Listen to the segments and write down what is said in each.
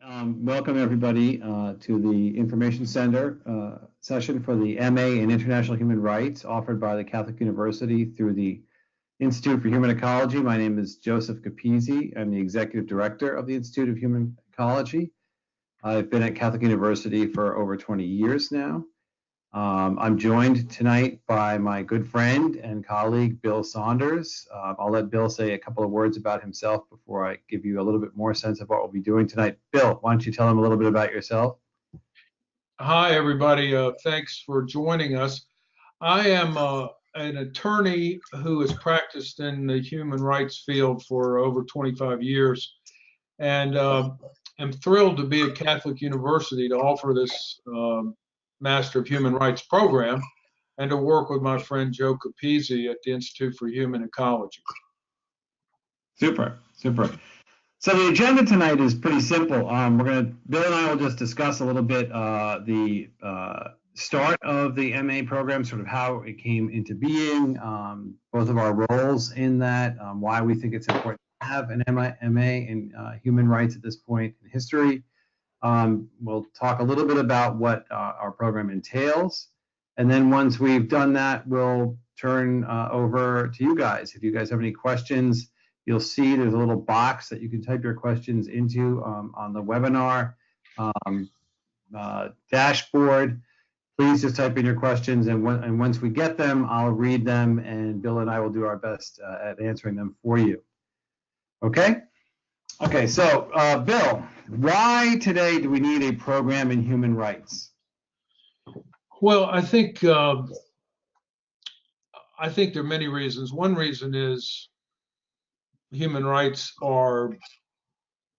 Welcome everybody to the Information Center session for the MA in International Human Rights offered by the Catholic University through the Institute for Human Ecology. My name is Joseph Capizzi. I'm the Executive Director of the Institute of Human Ecology. I've been at Catholic University for over 20 years now. I'm joined tonight by my good friend and colleague, Bill Saunders. I'll let Bill say a couple of words about himself before I give you a little bit more sense of what we'll be doing tonight. Bill, why don't you tell him a little bit about yourself? Hi, everybody. Thanks for joining us. I am an attorney who has practiced in the human rights field for over 25 years, and am thrilled to be at Catholic University to offer this Master of Human Rights program and to work with my friend Joe Capizzi at the Institute for Human Ecology. Super. So the agenda tonight is pretty simple. Bill and I will just discuss a little bit the start of the MA program, sort of how it came into being, both of our roles in that, why we think it's important to have an MA in human rights at this point in history. We'll talk a little bit about what our program entails. And then once we've done that, we'll turn over to you guys. If you guys have any questions, you'll see there's a little box that you can type your questions into on the webinar dashboard. Please just type in your questions, and once we get them, I'll read them, and Bill and I will do our best at answering them for you. Okay? Okay, so Bill, why today do we need a program in human rights? Well, I think there are many reasons. One reason is human rights are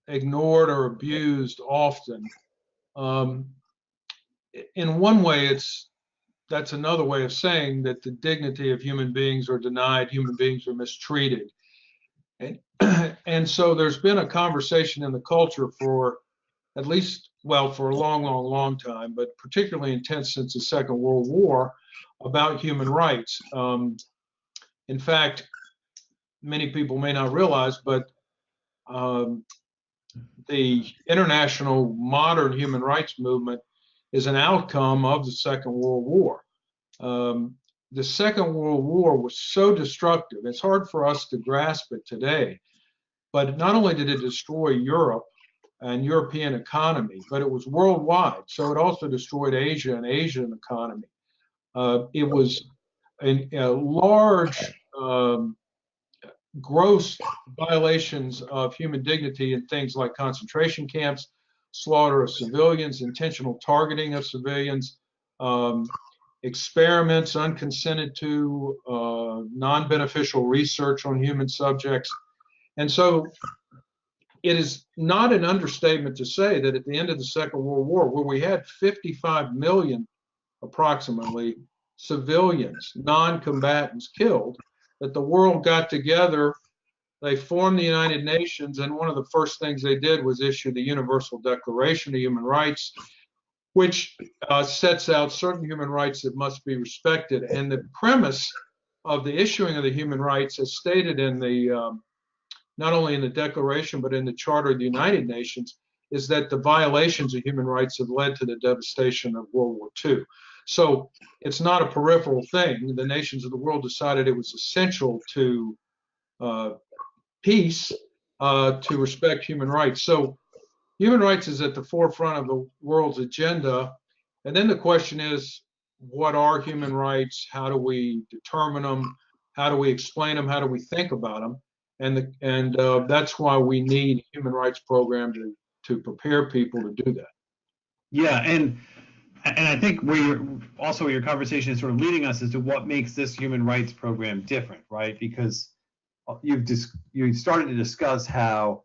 ignored or abused often. In one way, that's another way of saying that the dignity of human beings are denied, human beings are mistreated. And so there's been a conversation in the culture for at least, well, for a long time, but particularly intense since the Second World War, about human rights. In fact, many people may not realize, but the international modern human rights movement is an outcome of the Second World War. The Second World War was so destructive, it's hard for us to grasp it today, but not only did it destroy Europe and European economy, but it was worldwide. So it also destroyed Asia and Asian economy. It was a large, gross violations of human dignity in things like concentration camps, slaughter of civilians, intentional targeting of civilians, experiments unconsented to, non-beneficial research on human subjects. And so it is not an understatement to say that at the end of the Second World War, where we had 55 million approximately civilians, non-combatants killed, that the world got together, they formed the United Nations, and one of the first things they did was issue the Universal Declaration of Human Rights, which sets out certain human rights that must be respected. And the premise of the issuing of the human rights, as stated in the not only in the Declaration, but in the Charter of the United Nations, is that the violations of human rights have led to the devastation of World War II. So it's not a peripheral thing. The nations of the world decided it was essential to peace to respect human rights. So human rights is at the forefront of the world's agenda. And then the question is, what are human rights? How do we determine them? How do we explain them? How do we think about them? And that's why we need a human rights program to prepare people to do that. Yeah, and I think where your conversation is sort of leading us as to what makes this human rights program different, right? Because you started to discuss how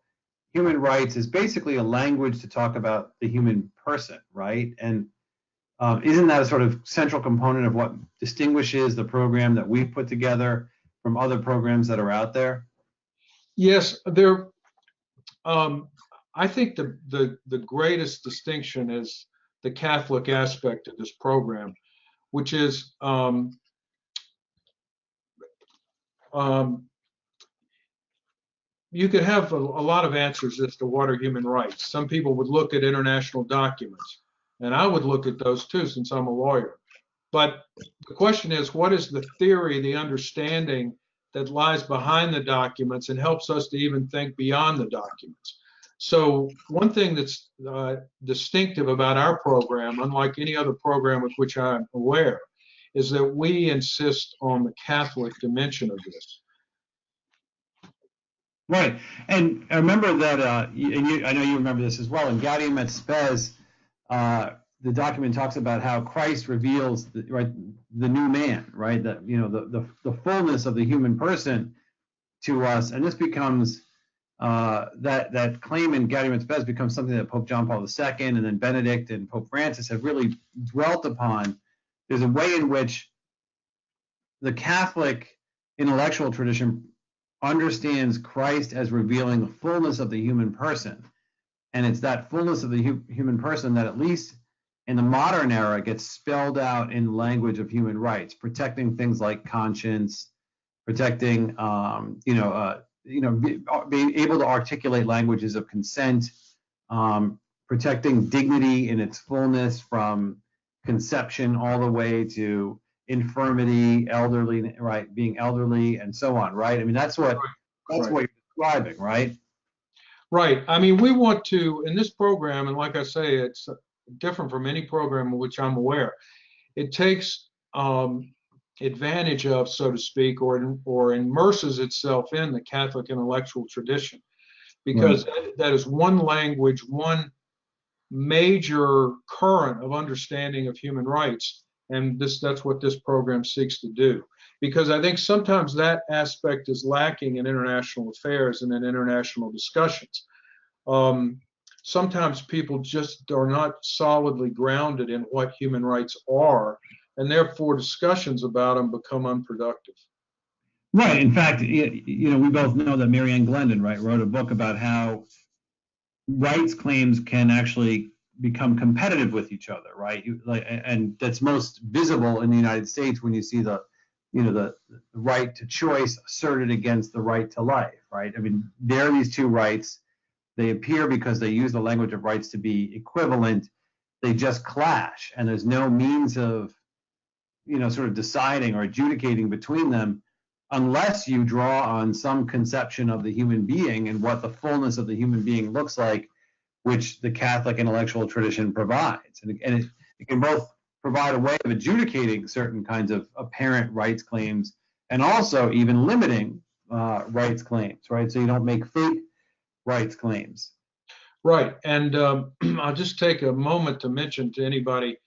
human rights is basically a language to talk about the human person, right? And isn't that a sort of central component of what distinguishes the program that we've put together from other programs that are out there? Yes, I think the greatest distinction is the Catholic aspect of this program, which is you could have a lot of answers as to what are human rights. Some people would look at international documents, and I would look at those too, since I'm a lawyer. But the question is, what is the theory, the understanding that lies behind the documents and helps us to even think beyond the documents? So one thing that's distinctive about our program, unlike any other program with which I'm aware, is that we insist on the Catholic dimension of this. Right. And I remember that, I know you remember this as well, in Gaudium et Spes, the document talks about how Christ reveals the new man, right? That, the fullness of the human person to us. And this becomes, that claim in Gaudium et Spes becomes something that Pope John Paul II and then Benedict and Pope Francis have really dwelt upon. There's a way in which the Catholic intellectual tradition understands Christ as revealing the fullness of the human person. And it's that fullness of the human person that, at least in the modern era, gets spelled out in language of human rights, protecting things like conscience, protecting, being able to articulate languages of consent, protecting dignity in its fullness from conception all the way to infirmity, elderly, right, being elderly, and so on, right? I mean, that's what you're describing, right? Right. I mean, we want to, in this program, and like I say, it's different from any program in which I'm aware. It takes advantage of, so to speak, or immerses itself in the Catholic intellectual tradition, because that is one language, one major current of understanding of human rights. And that's what this program seeks to do. Because I think sometimes that aspect is lacking in international affairs and in international discussions. Sometimes people just are not solidly grounded in what human rights are, and therefore discussions about them become unproductive. Right. In fact, we both know that Marianne Glendon, right, wrote a book about how rights claims can actually become competitive with each other, right? And that's most visible in the United States when you see the right to choice asserted against the right to life, right? I mean, there are these two rights. They appear, because they use the language of rights to be equivalent, they just clash, and there's no means of, sort of deciding or adjudicating between them unless you draw on some conception of the human being and what the fullness of the human being looks like, which the Catholic intellectual tradition provides. And it can both provide a way of adjudicating certain kinds of apparent rights claims and also even limiting rights claims, right? So you don't make fake rights claims. Right. And I'll just take a moment to mention to anybody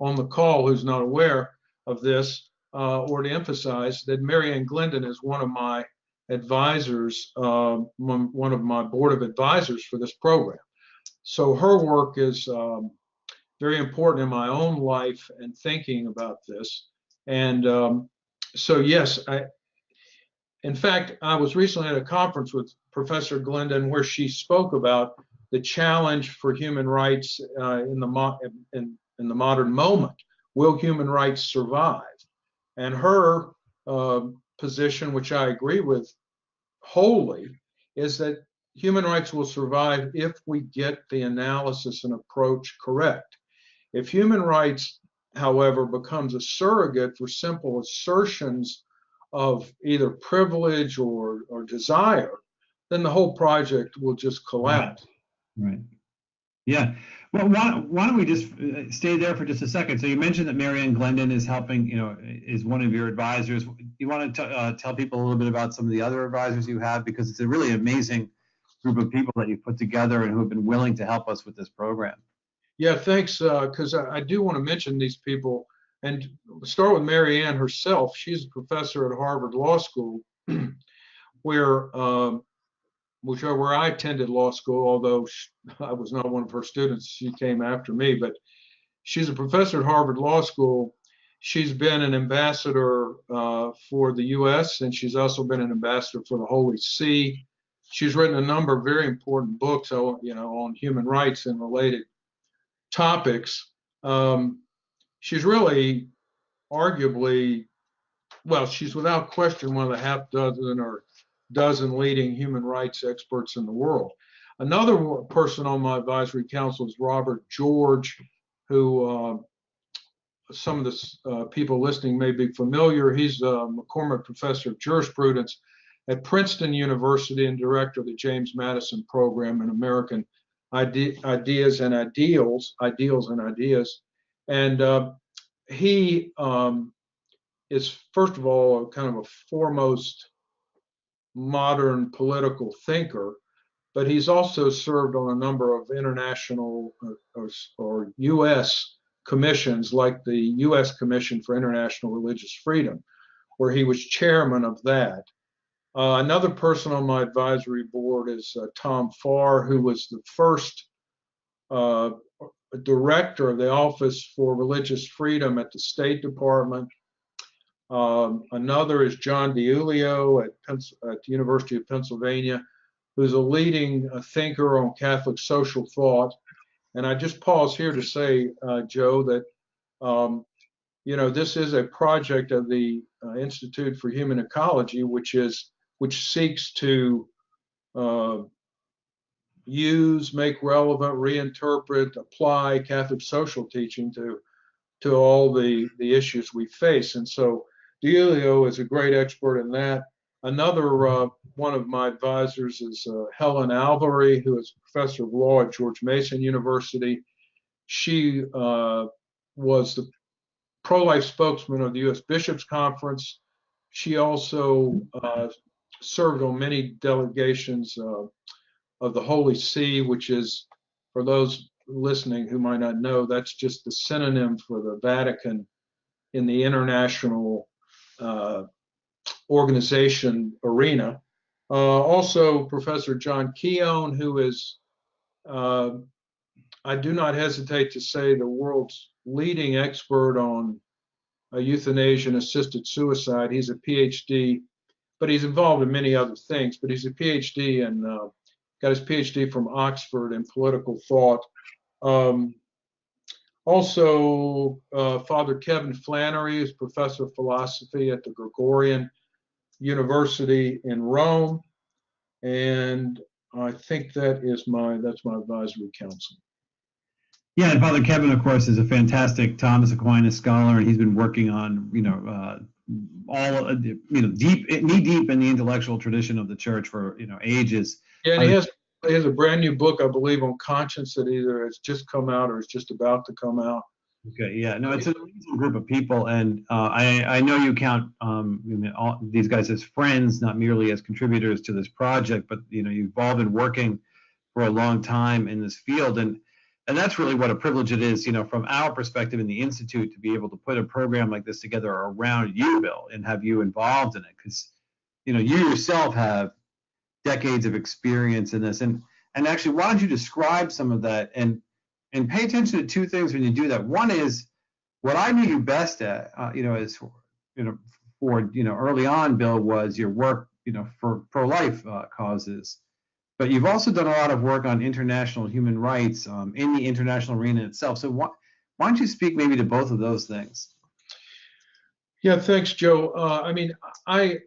on the call who's not aware of this, or to emphasize that Marianne Glendon is one of my advisors, one of my board of advisors for this program. So her work is very important in my own life and thinking about this. And so, yes, in fact, I was recently at a conference with Professor Glendon where she spoke about the challenge for human rights in the modern moment. Will human rights survive? And her position, which I agree with wholly, is that human rights will survive if we get the analysis and approach correct. If human rights, however, becomes a surrogate for simple assertions of either privilege or desire, then the whole project will just collapse. Right. Yeah. Well, why don't we just stay there for just a second? So you mentioned that Marianne Glendon is helping, is one of your advisors. You want to tell people a little bit about some of the other advisors you have, because it's a really amazing group of people that you've put together and who have been willing to help us with this program. Yeah, thanks. Because I do want to mention these people and start with Marianne herself. She's a professor at Harvard Law School, where I attended law school, although I was not one of her students. She came after me, but she's a professor at Harvard Law School. She's been an ambassador for the U.S., and she's also been an ambassador for the Holy See. She's written a number of very important books, on human rights and related topics. She's really, arguably, well, she's without question one of the half dozen or dozen leading human rights experts in the world. Another person on my advisory council is Robert George, who some of the people listening may be familiar. He's a McCormick Professor of Jurisprudence at Princeton University and director of the James Madison Program in American Ideas and Ideals. And he is, first of all, kind of a foremost modern political thinker, but he's also served on a number of international or U.S. commissions, like the U.S. Commission for International Religious Freedom, where he was chairman of that. Another person on my advisory board is Tom Farr, who was the first director of the Office for Religious Freedom at the State Department. Another is John DiUlio at the University of Pennsylvania, who's a leading thinker on Catholic social thought. And I just pause here to say, Joe, that this is a project of the Institute for Human Ecology, which seeks to use, make relevant, reinterpret, apply Catholic social teaching to all the issues we face. And so DiUlio is a great expert in that. Another one of my advisors is Helen Alvary, who is professor of law at George Mason University. She was the pro-life spokesman of the U.S. Bishops' Conference. She also served on many delegations of the Holy See, which is, for those listening who might not know, that's just the synonym for the Vatican in the international organization arena. Also, Professor John Keown, who is, I do not hesitate to say, the world's leading expert on euthanasia and assisted suicide. He's a PhD, but he's involved in many other things, but he's a PhD and got his PhD from Oxford in political thought. Also, Father Kevin Flannery is professor of philosophy at the Gregorian University in Rome. And I think that's my advisory council. Yeah, and Father Kevin, of course, is a fantastic Thomas Aquinas scholar, and he's been working on, knee deep in the intellectual tradition of the church for, ages. Yeah, and he has a brand new book, I believe, on conscience that either has just come out or is just about to come out. Okay, yeah, no, it's an amazing group of people, and I know you count all these guys as friends, not merely as contributors to this project, but you've all been working for a long time in this field, and that's really what a privilege it is, from our perspective in the Institute, to be able to put a program like this together around you, Bill, and have you involved in it, because you yourself have decades of experience in this, and actually, why don't you describe some of that and pay attention to two things when you do that. One is what I knew you best at, is for early on, Bill, was your work, for pro-life causes. But you've also done a lot of work on international human rights in the international arena itself. So why don't you speak maybe to both of those things? Yeah, thanks, Joe. I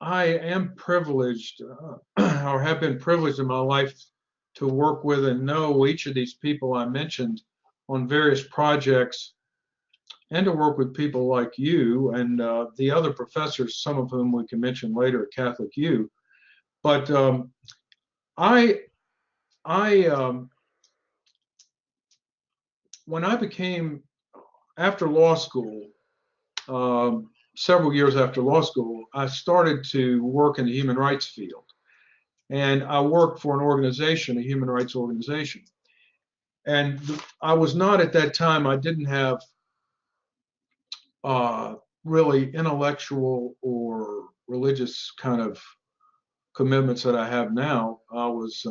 am privileged, or have been privileged in my life, to work with and know each of these people I mentioned on various projects, and to work with people like you and the other professors, some of whom we can mention later at Catholic U. But when I became, after law school, several years after law school, I started to work in the human rights field. And I worked for an organization, a human rights organization. And I was not, at that time, I didn't have really intellectual or religious kind of commitments that I have now. I was,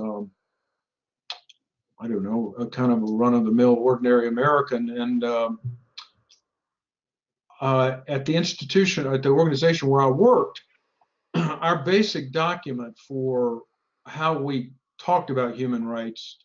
I don't know, a kind of a run-of-the-mill ordinary American. And at the institution, at the organization where I worked, our basic document for how we talked about human rights,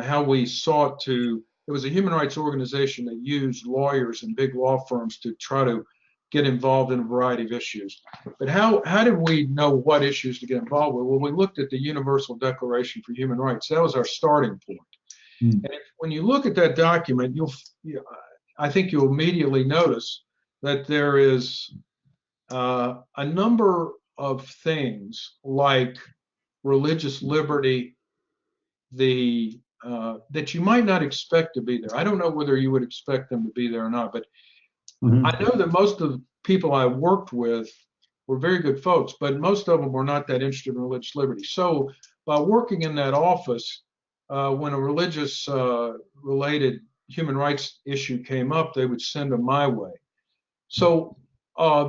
how we sought to, it was a human rights organization that used lawyers and big law firms to try to get involved in a variety of issues. But how did we know what issues to get involved with? Well, we looked at the Universal Declaration for Human Rights. That was our starting point. And when you look at that document, I think you'll immediately notice that there is a number of things like religious liberty, that you might not expect to be there. I don't know whether you would expect them to be there or not, but I know that most of the people I worked with were very good folks, but most of them were not that interested in religious liberty. So by working in that office, when a religious related human rights issue came up, they would send them my way. So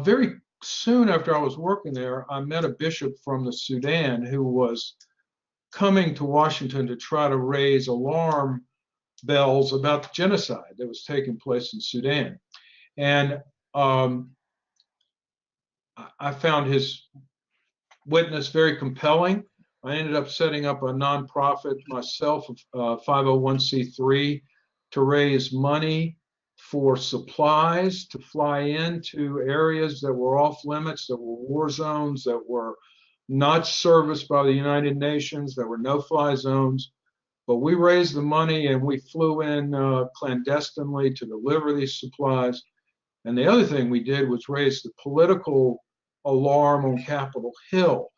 very soon after I was working there, I met a bishop from the Sudan who was coming to Washington to try to raise alarm bells about the genocide that was taking place in Sudan. And I found his witness very compelling. I ended up setting up a nonprofit myself, 501c3, to raise money for supplies to fly into areas that were off limits, that were war zones, that were not serviced by the United Nations, that were no-fly zones. But we raised the money and we flew in clandestinely to deliver these supplies. And the other thing we did was raise the political alarm on Capitol Hill.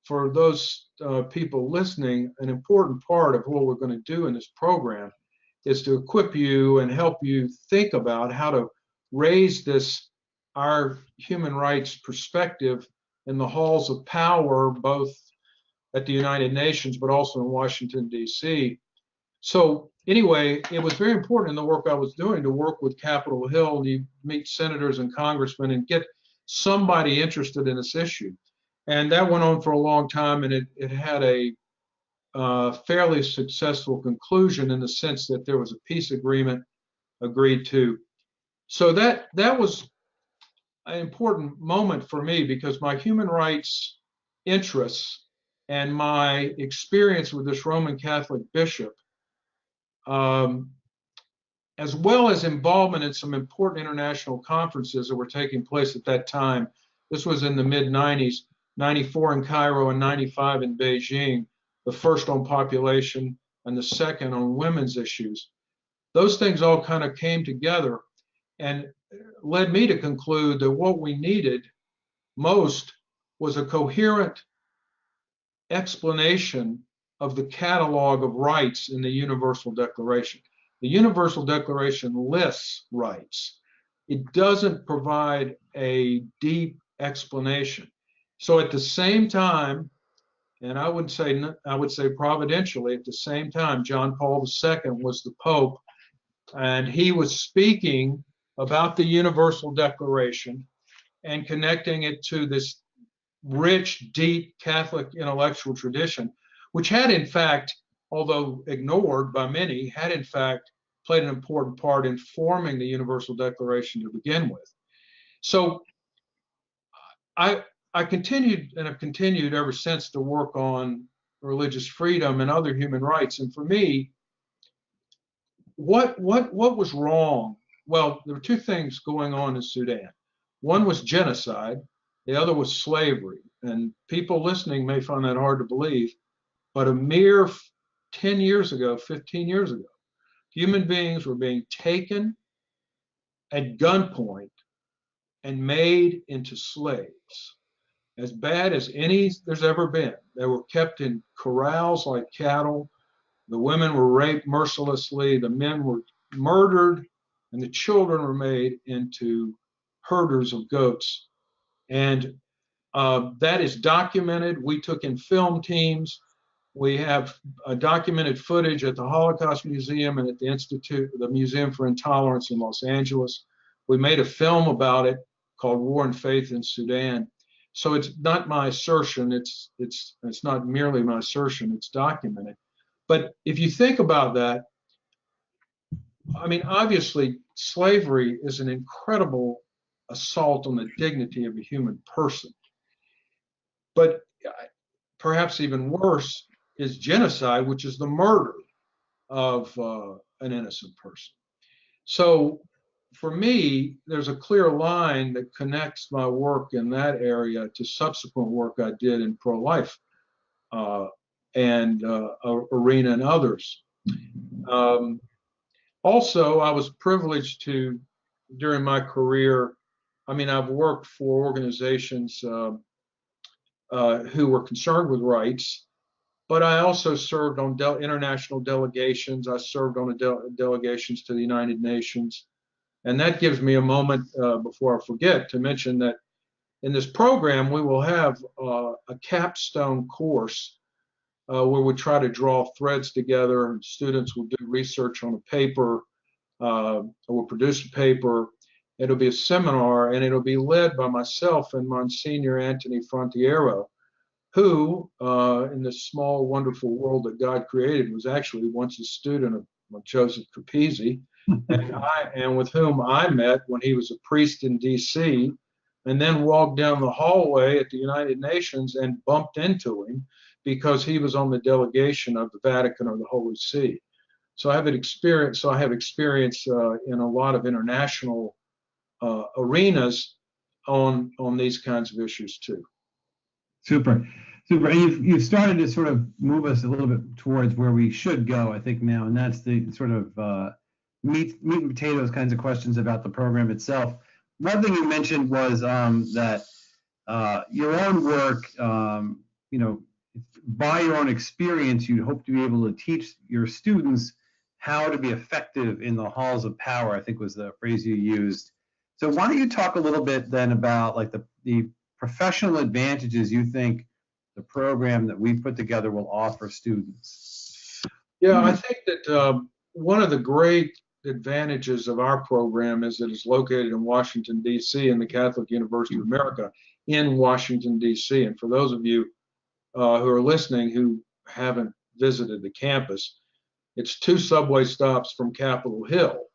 For those people listening, an important part of what we're going to do in this program is to equip you and help you think about how to raise our human rights perspective in the halls of power, both at the United Nations, but also in Washington, D.C. So anyway, it was very important in the work I was doing to work with Capitol Hill, and you meet senators and congressmen and get somebody interested in this issue. And that went on for a long time, and it had a fairly successful conclusion in the sense that there was a peace agreement agreed to. So that was an important moment for me, because my human rights interests and my experience with this Roman Catholic bishop, as well as involvement in some important international conferences that were taking place at that time. This was in the mid-90s, 94 in Cairo and 95 in Beijing, the first on population and the second on women's issues. Those things all kind of came together and led me to conclude that what we needed most was a coherent explanation of the catalog of rights in the Universal Declaration. The Universal Declaration lists rights. It doesn't provide a deep explanation. So at the same time, and I would say providentially, at the same time, John Paul II was the Pope, and he was speaking about the Universal Declaration and connecting it to this rich, deep Catholic intellectual tradition, which had in fact, although ignored by many, had in fact played an important part in forming the Universal Declaration to begin with. So I continued and have continued ever since to work on religious freedom and other human rights. And for me, what was wrong? Well, there were two things going on in Sudan. One was genocide, the other was slavery. And people listening may find that hard to believe, but a mere 10 years ago, 15 years ago, human beings were being taken at gunpoint and made into slaves, as bad as any there's ever been. They were kept in corrals like cattle. The women were raped mercilessly. The men were murdered, and the children were made into herders of goats. And that is documented. We took in film teams. We have documented footage at the Holocaust Museum and at the Museum for Intolerance in Los Angeles. We made a film about it called War and Faith in Sudan. So it's not my assertion. It's not merely my assertion. It's documented. But if you think about that, I mean, obviously, slavery is an incredible assault on the dignity of a human person. But perhaps even worse is genocide, which is the murder of an innocent person. So for me, there's a clear line that connects my work in that area to subsequent work I did in pro-life and arena and others. Also, I was privileged to, during my career, I mean, I've worked for organizations who were concerned with rights, but I also served on international delegations. I served on delegations to the United Nations. And that gives me a moment before I forget to mention that in this program, we will have a capstone course where we try to draw threads together, and students will do research on a paper, we'll produce a paper. It'll be a seminar, and it'll be led by myself and Monsignor Anthony Frontiero, who, in this small, wonderful world that God created, was actually once a student of Joseph Capizzi, and with whom I met when he was a priest in D.C., and then walked down the hallway at the United Nations and bumped into him because he was on the delegation of the Vatican or the Holy See. So I have experience in a lot of international arenas on these kinds of issues too. Super. Super. And you've started to sort of move us a little bit towards where we should go, I think, now, and that's the sort of meat and potatoes kinds of questions about the program itself. One thing you mentioned was that your own work, you know, by your own experience, you hope to be able to teach your students how to be effective in the halls of power, I think was the phrase you used. So why don't you talk a little bit then about like the professional advantages you think the program that we've put together will offer students? Yeah, I think that one of the great advantages of our program is that it's located in Washington, D.C., in the Catholic University of America in Washington, D.C. And for those of you who are listening who haven't visited the campus, it's 2 subway stops from Capitol Hill,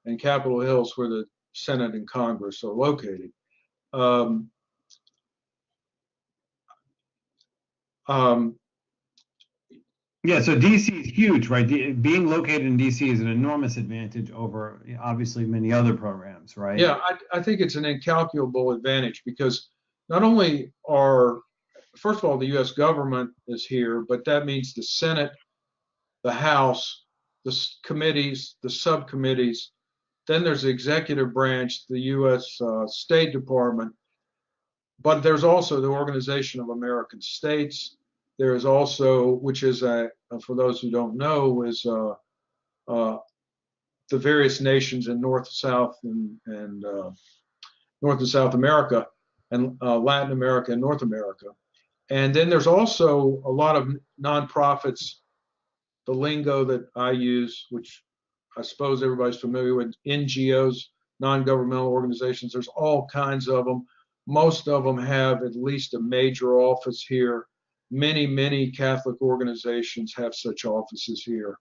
and Capitol Hill is where the Senate and Congress are located. Yeah, so DC is huge, right? Being located in DC is an enormous advantage over obviously many other programs, right? Yeah, I think it's an incalculable advantage because not only first of all, the U.S. government is here, but that means the Senate, the House, the committees, the subcommittees. Then there's the executive branch, the U.S. State Department, but there's also the Organization of American States. There is also, which is, for those who don't know, is the various nations in North, South, and North and South America, and Latin America and North America. And then there's also a lot of nonprofits, the lingo that I use, which I suppose everybody's familiar with, NGOs, non-governmental organizations. There's all kinds of them. Most of them have at least a major office here. Many, many Catholic organizations have such offices here.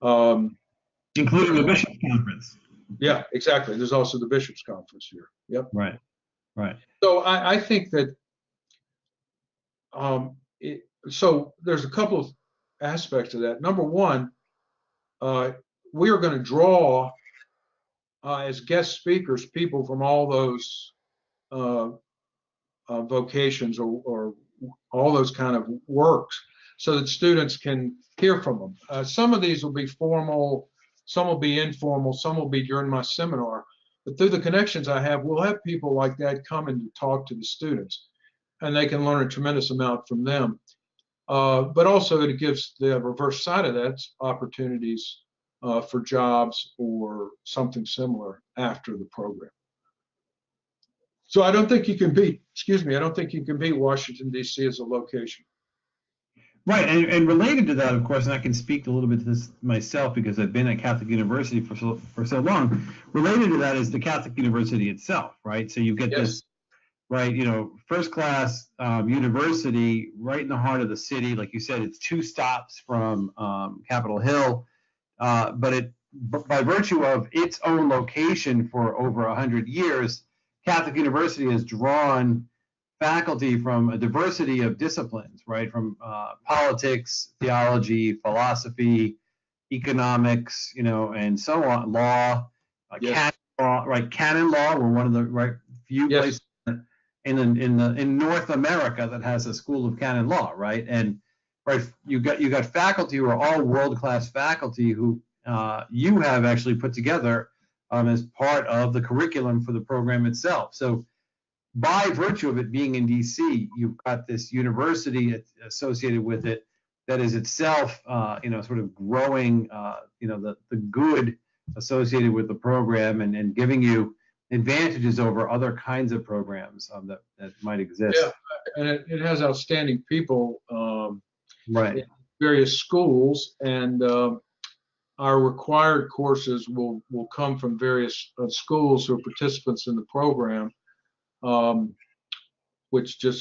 Including the Bishops' Conference. Yeah, exactly. There's also the Bishops' Conference here. Yep. Right, right. So I think that, so there's a couple of aspects of that. Number one, we are going to draw as guest speakers people from all those vocations or all those kind of works so that students can hear from them. Some of these will be formal, some will be informal, some will be during my seminar. But through the connections I have, we'll have people like that come and talk to the students, and they can learn a tremendous amount from them. But also it gives the reverse side of that opportunities for jobs or something similar after the program. So I don't think you can beat, I don't think you can beat Washington, D.C. as a location. Right, and related to that, of course, and I can speak a little bit to this myself because I've been at Catholic University for so long. Related to that is the Catholic University itself, right? So you get this, right, you know, first class university right in the heart of the city. Like you said, it's 2 stops from Capitol Hill, but by virtue of its own location for over 100 years, Catholic University has drawn faculty from a diversity of disciplines, right? From politics, theology, philosophy, economics, you know, and so on, law, right? Canon law, we're one of the few Yes. places in North America that has a school of canon law, right? And right, you got faculty who are all world-class faculty who you have actually put together as part of the curriculum for the program itself. So by virtue of it being in DC, you've got this university associated with it that is itself, sort of growing, the good associated with the program and giving you advantages over other kinds of programs that might exist. Yeah, and it has outstanding people Right. in various schools, and our required courses will come from various schools who are participants in the program, which are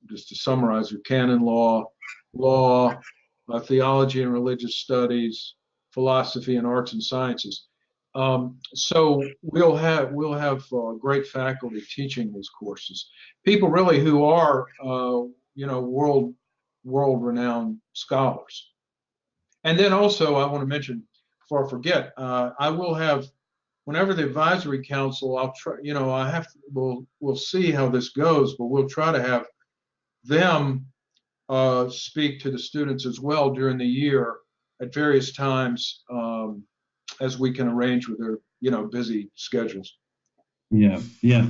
just to summarize, your canon law, theology and religious studies, philosophy, and arts and sciences. So we'll have great faculty teaching these courses. People really who are world-renowned scholars. And then also I want to mention, before I forget, I will have, whenever the advisory council, I'll try, we'll see how this goes, but we'll try to have them speak to the students as well during the year at various times, as we can arrange with their, busy schedules. Yeah, yeah.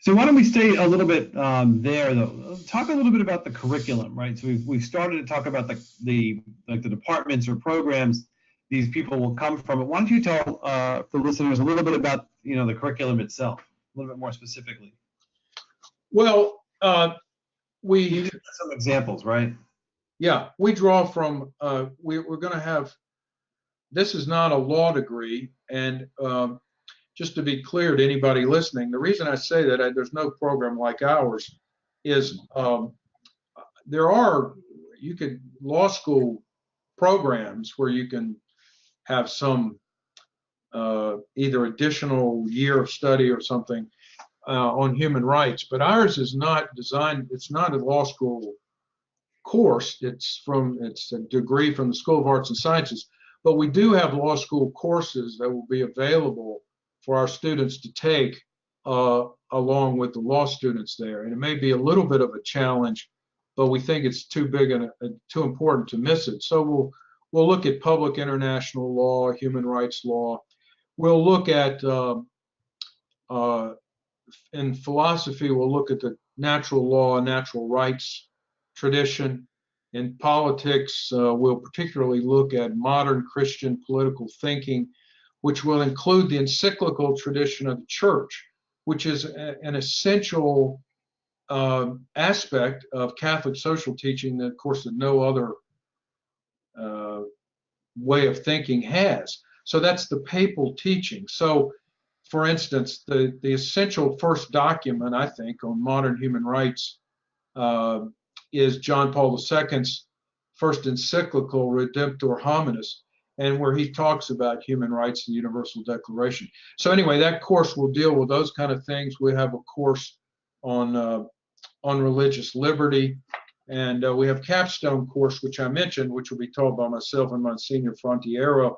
So why don't we stay a little bit there, though? Talk a little bit about the curriculum, right? So we've started to talk about the departments or programs these people will come from. Why don't you tell the listeners a little bit about the curriculum itself, a little bit more specifically? Well, we some examples, right? Yeah, we draw from. We're going to have. This is not a law degree, and just to be clear to anybody listening, the reason I say that there's no program like ours is there are law school programs where you can have some either additional year of study or something on human rights, but ours is not designed. It's not a law school course. It's a degree from the School of Arts and Sciences, but we do have law school courses that will be available for our students to take along with the law students there. And it may be a little bit of a challenge, but we think it's too big and too important to miss it. So we'll look at public international law, human rights law. We'll look at in philosophy, we'll look at the natural law, natural rights tradition. In politics, we'll particularly look at modern Christian political thinking, which will include the encyclical tradition of the church, which is an essential aspect of Catholic social teaching that, of course, that no other way of thinking has. So that's the papal teaching. So, for instance, the essential first document, I think, on modern human rights is John Paul II's first encyclical, Redemptor Hominis, and where he talks about human rights in the Universal Declaration. So anyway, that course will deal with those kind of things. We have a course on religious liberty, and we have capstone course, which I mentioned, which will be taught by myself and Monsignor Frontiero,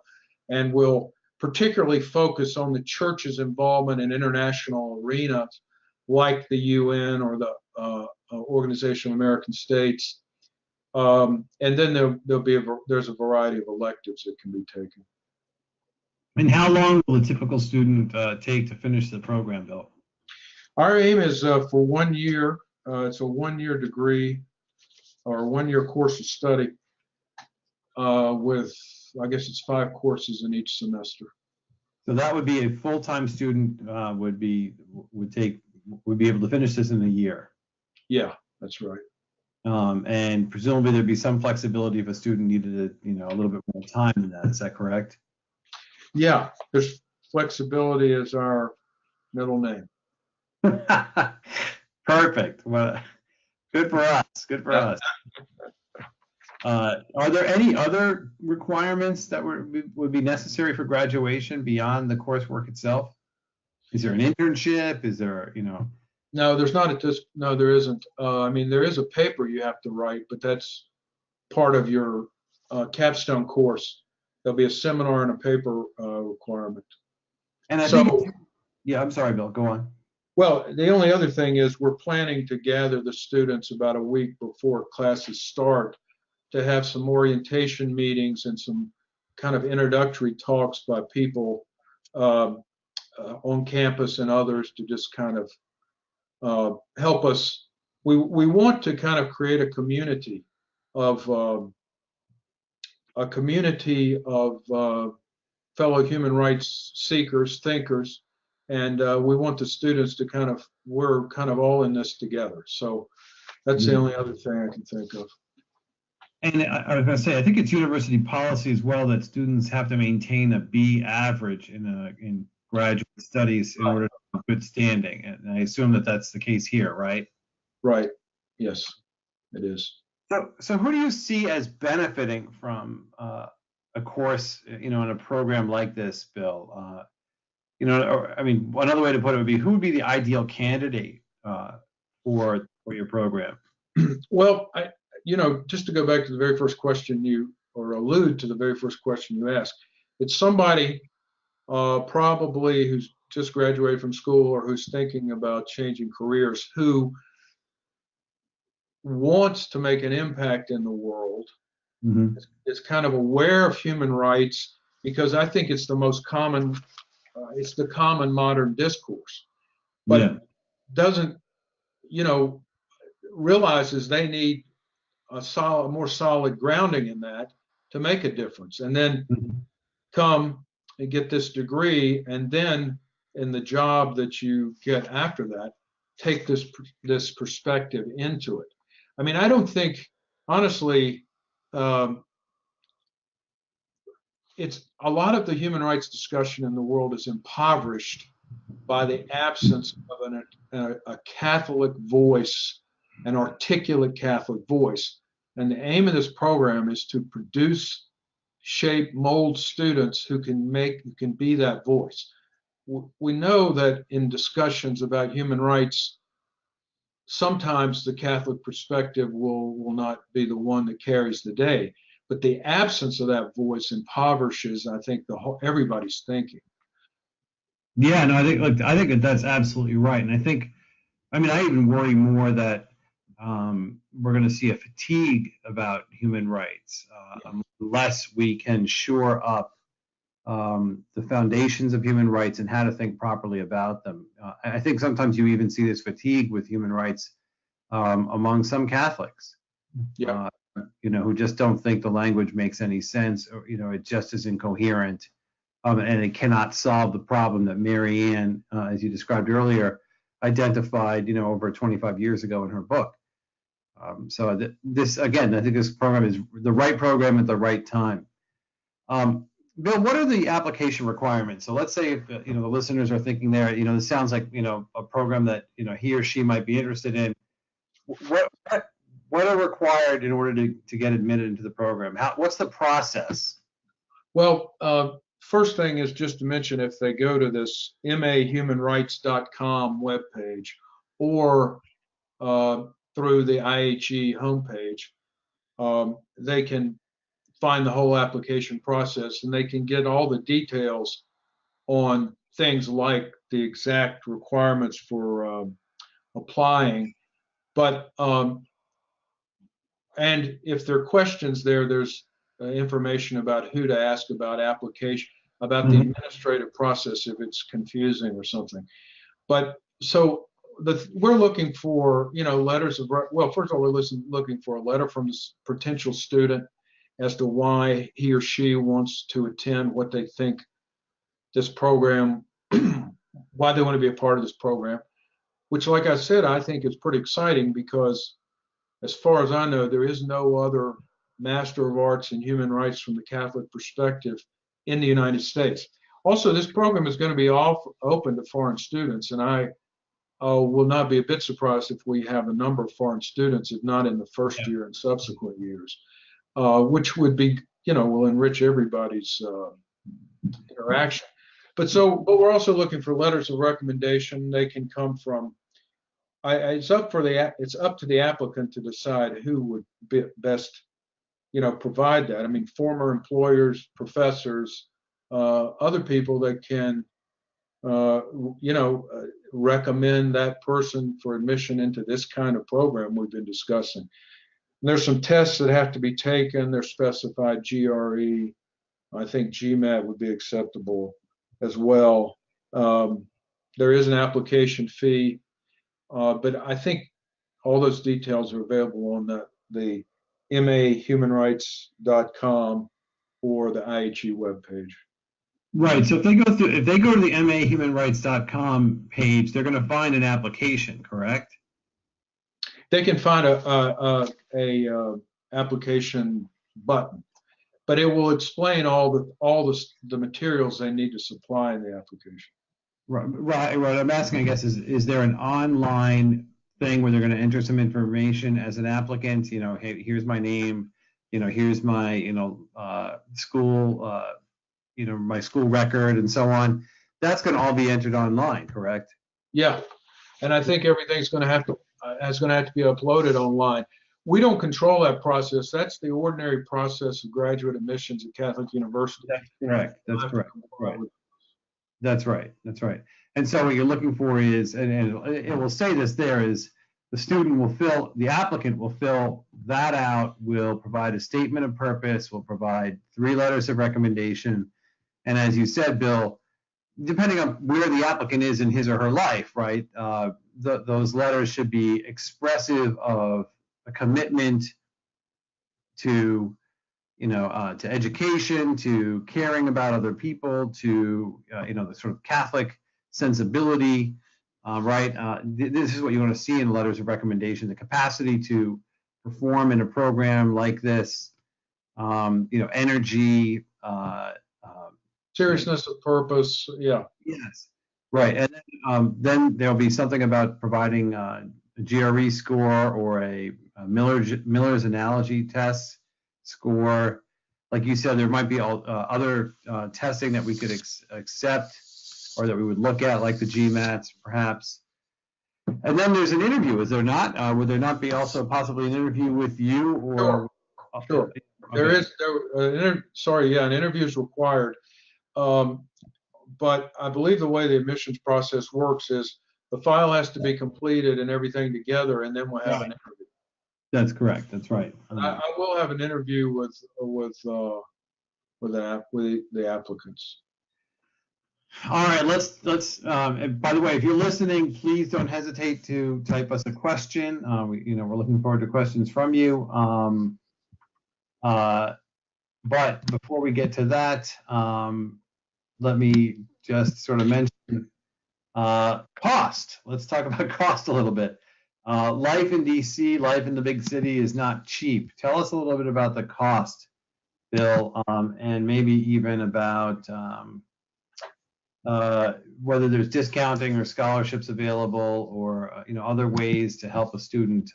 and will particularly focus on the church's involvement in international arenas like the UN or the Organization of American States. And then there's a variety of electives that can be taken. And how long will a typical student take to finish the program, Bill? Our aim is for 1 year. It's a 1-year degree or 1-year course of study with, I guess it's 5 courses in each semester. So that would be a full-time student would be able to finish this in a year. Yeah, that's right. And presumably there'd be some flexibility if a student needed a little bit more time than that. Is that correct? Yeah, there's flexibility as our middle name. Perfect. Well, good for us. Good for us. Are there any other requirements that would be necessary for graduation beyond the coursework itself? Is there an internship? Is there, No, there's not no, there isn't. I mean, there is a paper you have to write, but that's part of your capstone course. There'll be a seminar and a paper requirement. And I think, So, yeah, I'm sorry, Bill, go on. well, the only other thing is we're planning to gather the students about a week before classes start to have some orientation meetings and some kind of introductory talks by people um, on campus and others to just kind of help us. We want to kind of create of a community of fellow human rights seekers, thinkers, and we want the students to we're kind of all in this together. So that's the only other thing I can think of. And I was going to say, I think it's university policy as well that students have to maintain a B average in graduate studies in order to have good standing. And I assume that that's the case here, right? Right. Yes, it is. So who do you see as benefiting from a course, in a program like this, Bill? Or, I mean, another way to put it would be, who would be the ideal candidate for your program? Well, just to go back to the very first question or allude to the very first question you asked, it's somebody probably who's just graduated from school or who's thinking about changing careers, who wants to make an impact in the world, is kind of aware of human rights, because I think it's the most common, it's the common modern discourse, but Yeah. doesn't, realizes they need a more solid grounding in that to make a difference, and then come and get this degree, and then in the job that you get after that, take this perspective into it. I mean, I don't think, honestly, it's a lot of the human rights discussion in the world is impoverished by the absence of a Catholic voice, an articulate Catholic voice. And the aim of this program is to produce, shape, mold students who can be that voice. We know that in discussions about human rights, sometimes the Catholic perspective will not be the one that carries the day, but the absence of that voice impoverishes, I think, everybody's thinking. Yeah, no, I think that that's absolutely right, and I mean, I even worry more that we're going to see a fatigue about human rights unless we can shore up the foundations of human rights and how to think properly about them. I think sometimes you even see this fatigue with human rights among some Catholics, Yeah. who just don't think the language makes any sense, or it just is incoherent, and it cannot solve the problem that Mary Ann, as you described earlier, identified, over 25 years ago in her book. So this, again, I think this program is the right program at the right time. Bill, what are the application requirements? So let's say if the listeners are thinking there, this sounds like a program that he or she might be interested in. What are required in order to get admitted into the program? What's the process? Well, first thing is just to mention, if they go to this mahumanrights.com webpage or through the IHE homepage, they can find the whole application process, and they can get all the details on things like the exact requirements for applying. But and if there are questions there's information about who to ask about application, about the administrative process if it's confusing or something. But so we're looking for letters of, well, first of all, we're looking for a letter from this potential student as to why he or she wants to attend, what they think this program, why they want to be a part of this program, which, like I said, I think is pretty exciting, because as far as I know, there is no other Master of Arts in Human Rights from the Catholic perspective in the United States. Also, this program is going to be open to foreign students, and I will not be a bit surprised if we have a number of foreign students, if not in the first year and subsequent years, which would be, will enrich everybody's interaction. But we're also looking for letters of recommendation. They can come from, it's up to the applicant to decide who would be best, provide that. I mean, former employers, professors, other people that can you know, recommend that person for admission into this kind of program we've been discussing. And there's some tests that have to be taken. They're specified GRE. I think GMAT would be acceptable as well. There is an application fee, but I think all those details are available on the mahumanrights.com or the IHE webpage. Right. So if they go to the mahumanrights.com page, they're going to find an application, correct? They can find a application button, but it will explain all the materials they need to supply in the application. Right. What I'm asking, I guess, is there an online thing where they're going to enter some information as an applicant? You know, hey, here's my name. You know, here's my school. My school record and so on. That's going to all be entered online, correct? Yeah, and I think everything's going to have to be uploaded online. We don't control that process. That's the ordinary process of graduate admissions at Catholic University. That's correct. That's correct. Right. That's right. That's right. And so what you're looking for is, and it will say this there, is the applicant will fill that out, will provide a statement of purpose, will provide 3 letters of recommendation. And as you said, Bill, depending on where the applicant is in his or her life, right, those letters should be expressive of a commitment to, to education, to caring about other people, to, the sort of Catholic sensibility, right? This is what you want to see in letters of recommendation: the capacity to perform in a program like this, energy. Seriousness of purpose, yeah. Yes, right. And then there'll be something about providing a GRE score or a Miller's analogy test score. Like you said, there might be other testing that we could accept or that we would look at, like the GMATs, perhaps. And then there's an interview, is there not? Would there not be also possibly an interview with you? Or Sure. Okay. There is. An interview is required. But I believe the way the admissions process works is the file has to be completed and everything together, and then we'll have an interview. That's correct. That's right. I will have an interview with the applicants. All right, let's. By the way, if you're listening, please don't hesitate to type us a question. We're looking forward to questions from you. But before we get to that, let me just sort of mention cost. Let's talk about cost a little bit. Life in DC, life in the big city is not cheap. Tell us a little bit about the cost, Bill, and maybe even about whether there's discounting or scholarships available, or other ways to help a student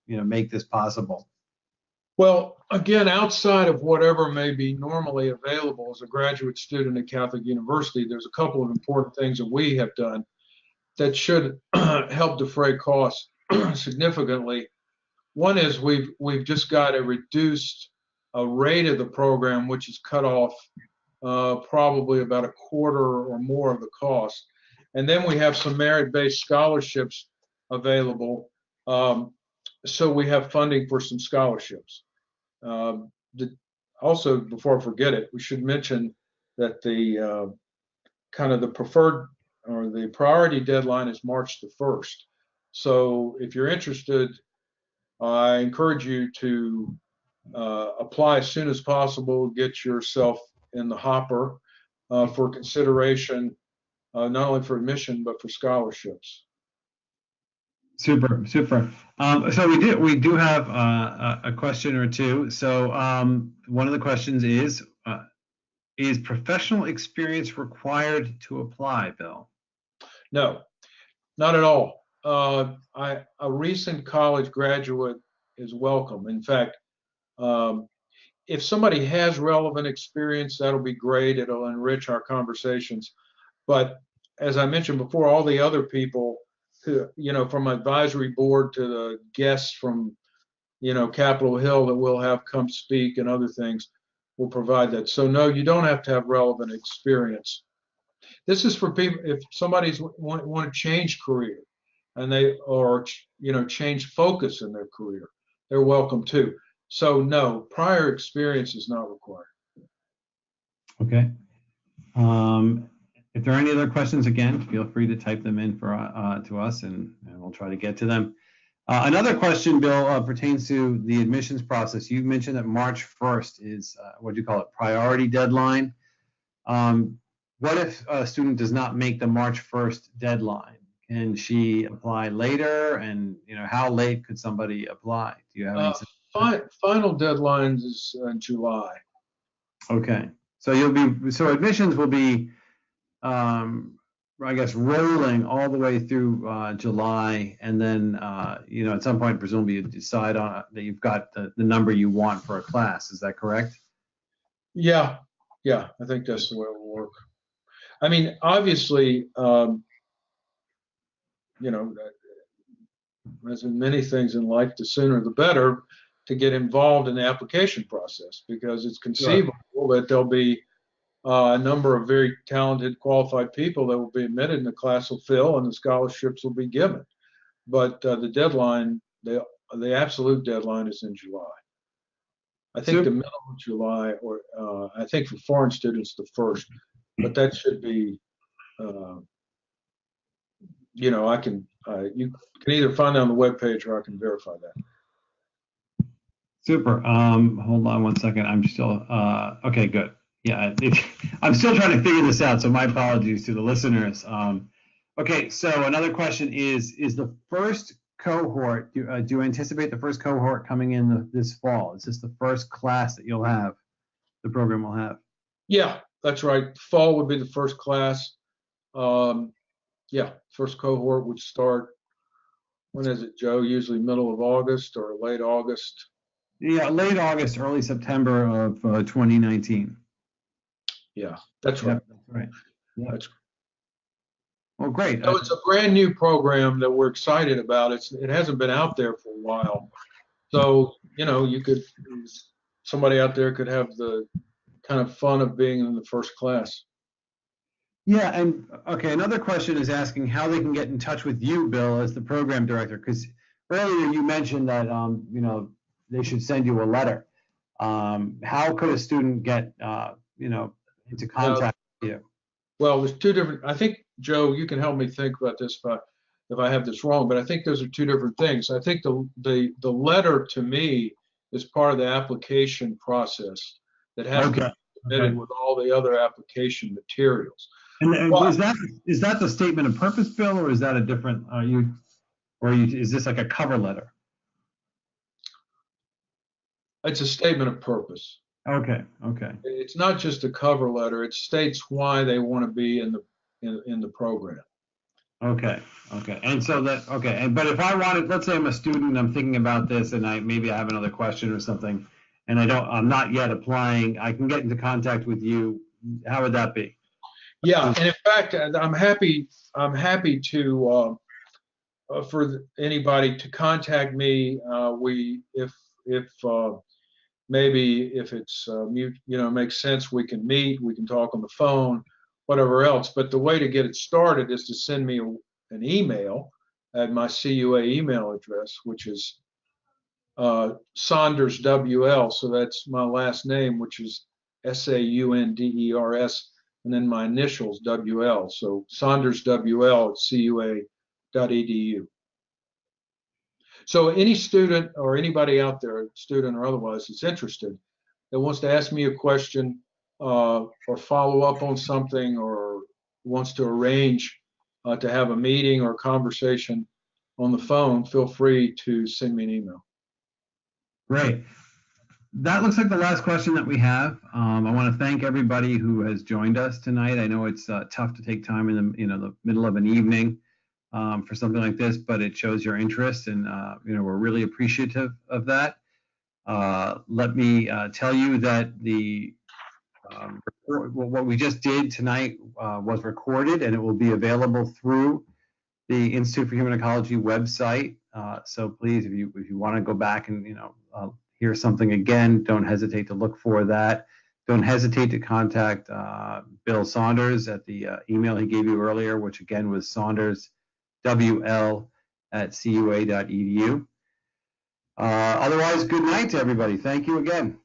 make this possible. Well, again, outside of whatever may be normally available as a graduate student at Catholic University, there's a couple of important things that we have done that should help defray costs significantly. One is we've just got a reduced rate of the program, which is cut off probably about a quarter or more of the cost. And then we have some merit-based scholarships available. So we have funding for some scholarships. Also, before I forget it, we should mention that the kind of the preferred or the priority deadline is March the 1st. So if you're interested, I encourage you to apply as soon as possible, get yourself in the hopper for consideration, not only for admission, but for scholarships. Super. So we do have a question or two. So one of the questions is professional experience required to apply, Bill? No, not at all. A recent college graduate is welcome. In fact, if somebody has relevant experience, that'll be great. It'll enrich our conversations. But as I mentioned before, all the other people, from advisory board to the guests from, Capitol Hill that we'll have come speak and other things, will provide that. So no, you don't have to have relevant experience. This is for people if somebody's want to change career and they or change focus in their career, they're welcome too. So no, prior experience is not required. Okay. If there are any other questions, again, feel free to type them in for to us, and we'll try to get to them. Another question, Bill, pertains to the admissions process. You mentioned that March 1st is, what do you call it, priority deadline. What if a student does not make the March 1st deadline? Can she apply later? And how late could somebody apply? Do you have any? Final deadlines is July. Okay, so admissions will be, I guess, rolling all the way through July, and then at some point presumably you decide on that you've got the number you want for a class. Is that correct? Yeah, I think that's the way it will work. I mean, obviously, as in many things in life, the sooner the better to get involved in the application process, because it's conceivable that there'll be a number of very talented, qualified people that will be admitted, and the class will fill, and the scholarships will be given. But the deadline, the absolute deadline, is in July. I think the middle of July, or I think for foreign students the 1st, but that should be, you can either find it on the webpage or I can verify that. Super. Hold on one second. I'm still okay. Good. Yeah, I'm still trying to figure this out, so my apologies to the listeners. Okay, so another question is the first cohort, do you anticipate the first cohort coming in this fall? Is this the first class that the program will have? Yeah, that's right. Fall would be the first class. First cohort would start, when is it, Joe? Usually middle of August or late August? Yeah, late August, early September of 2019. Yeah, that's right. Yep, that's right. Yeah. That's right. Well, great. So it's a brand new program that we're excited about. It hasn't been out there for a while. So, somebody out there could have the kind of fun of being in the first class. Yeah, and okay, another question is asking how they can get in touch with you, Bill, as the program director, because earlier you mentioned that they should send you a letter. How could a student get into contact with you? Well, there's two different. I think, Joe, you can help me think about this if I have this wrong, but I think those are two different things. I think the letter to me is part of the application process that has to be submitted with all the other application materials. And is that the statement of purpose, Bill, or is that a different? Is this like a cover letter? It's a statement of purpose. Okay. It's not just a cover letter. It states why they want to be in the program. Okay. And so but if I wanted, let's say I'm a student, I'm thinking about this, and maybe I have another question or something, and I'm not yet applying, I can get into contact with you. How would that be? Yeah, and in fact, I'm happy to for anybody to contact me. Maybe if it's makes sense, we can meet, we can talk on the phone, whatever else. But the way to get it started is to send me an email at my CUA email address, which is Saunders WL. So that's my last name, which is SAUNDERS, and then my initials WL. So SaundersWL at CUA.edu. So any student or anybody out there, student or otherwise, that's interested, that wants to ask me a question or follow up on something, or wants to arrange to have a meeting or conversation on the phone, feel free to send me an email. Great. That looks like the last question that we have. I want to thank everybody who has joined us tonight. I know it's tough to take time in the middle of an evening for something like this, but it shows your interest, and we're really appreciative of that. Let me tell you that what we just did tonight was recorded, and it will be available through the Institute for Human Ecology website. So please, if you want to go back and hear something again, don't hesitate to look for that. don't hesitate to contact Bill Saunders at the email he gave you earlier, which again was saunderswl@cua.edu. Otherwise, good night to everybody. Thank you again.